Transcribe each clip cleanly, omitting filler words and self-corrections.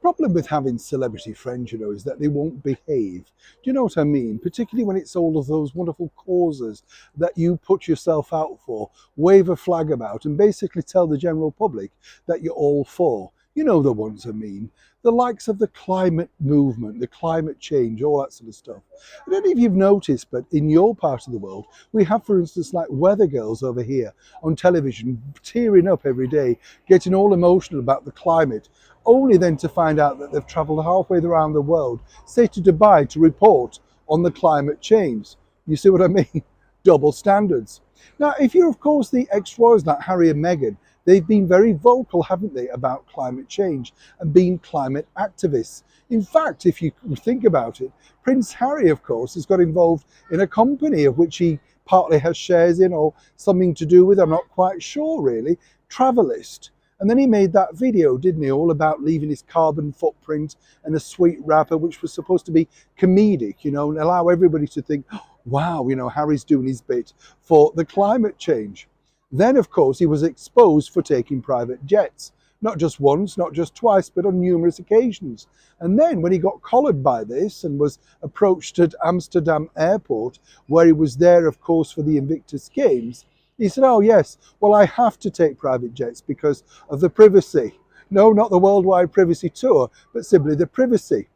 problem with having celebrity friends, is that they won't behave. Do you know what I mean? Particularly when it's all of those wonderful causes that you put yourself out for, wave a flag about, and basically tell the general public that you're all for. You know the ones I mean. The likes of the climate movement, the climate change, all that sort of stuff. I don't know if you've noticed, but in your part of the world, we have, for instance, like weather girls over here on television, tearing up every day, getting all emotional about the climate, only then to find out that they've travelled halfway around the world, say to Dubai, to report on the climate change. You see what I mean? Double standards. Now, if you're, of course, the ex-royals like Harry and Meghan, they've been very vocal, haven't they, about climate change and being climate activists. In fact, if you think about it, Prince Harry, of course, has got involved in a company of which he partly has shares in or something to do with, I'm not quite sure really, Travelist. And then he made that video, didn't he, all about leaving his carbon footprint and a sweet wrapper, which was supposed to be comedic, and allow everybody to think, oh, wow, Harry's doing his bit for the climate change. Then, of course, he was exposed for taking private jets, not just once, not just twice, but on numerous occasions. And then when he got collared by this and was approached at Amsterdam airport, where he was there, of course, for the Invictus Games, he said, oh yes, well, I have to take private jets because of the privacy. No, not the worldwide privacy tour, but simply the privacy.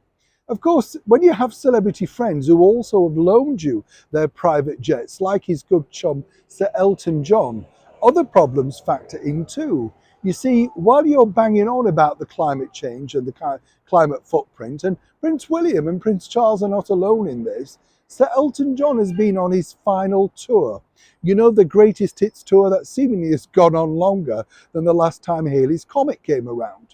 Of course, when you have celebrity friends who also have loaned you their private jets, like his good chum, Sir Elton John, other problems factor in too. You see, while you're banging on about the climate change and the climate footprint, and Prince William and Prince Charles are not alone in this, Sir Elton John has been on his final tour. The greatest hits tour that seemingly has gone on longer than the last time Halley's Comet came around.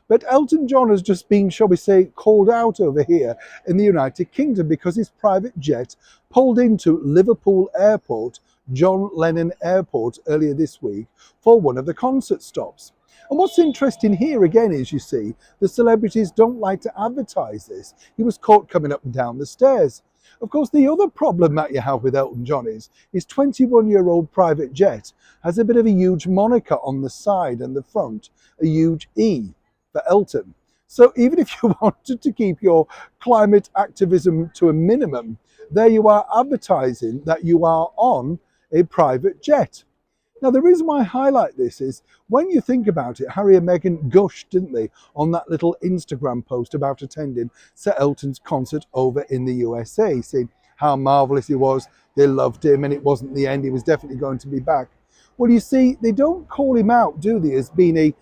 But Elton John has just been, shall we say, called out over here in the United Kingdom because his private jet pulled into Liverpool Airport, John Lennon Airport, earlier this week for one of the concert stops. And what's interesting here again is, you see, the celebrities don't like to advertise this. He was caught coming up and down the stairs. Of course, the other problem that you have with Elton John is his 21-year-old private jet has a bit of a huge moniker on the side and the front, a huge E for Elton. So even if you wanted to keep your climate activism to a minimum, there you are advertising that you are on a private jet. Now, the reason why I highlight this is when you think about it, Harry and Meghan gushed, didn't they, on that little Instagram post about attending Sir Elton's concert over in the USA, saying how marvellous he was, they loved him, and it wasn't the end, he was definitely going to be back. Well, you see, they don't call him out, do they, as being a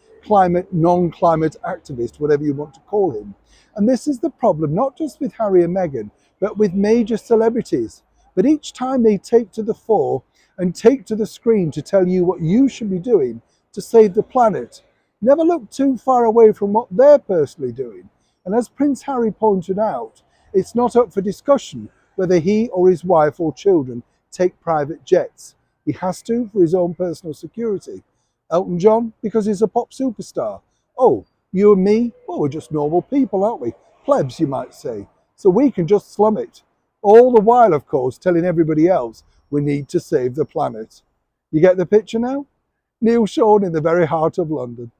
non-climate activist, whatever you want to call him. And this is the problem, not just with Harry and Meghan, but with major celebrities. But each time they take to the fore and take to the screen to tell you what you should be doing to save the planet, never look too far away from what they're personally doing. And as Prince Harry pointed out, it's not up for discussion whether he or his wife or children take private jets. He has to for his own personal security. Elton John, because he's a pop superstar. Oh, you and me, well, we're just normal people, aren't we? Plebs, you might say. So we can just slum it. All the while, of course, telling everybody else we need to save the planet. You get the picture now? Neil Sean in the very heart of London.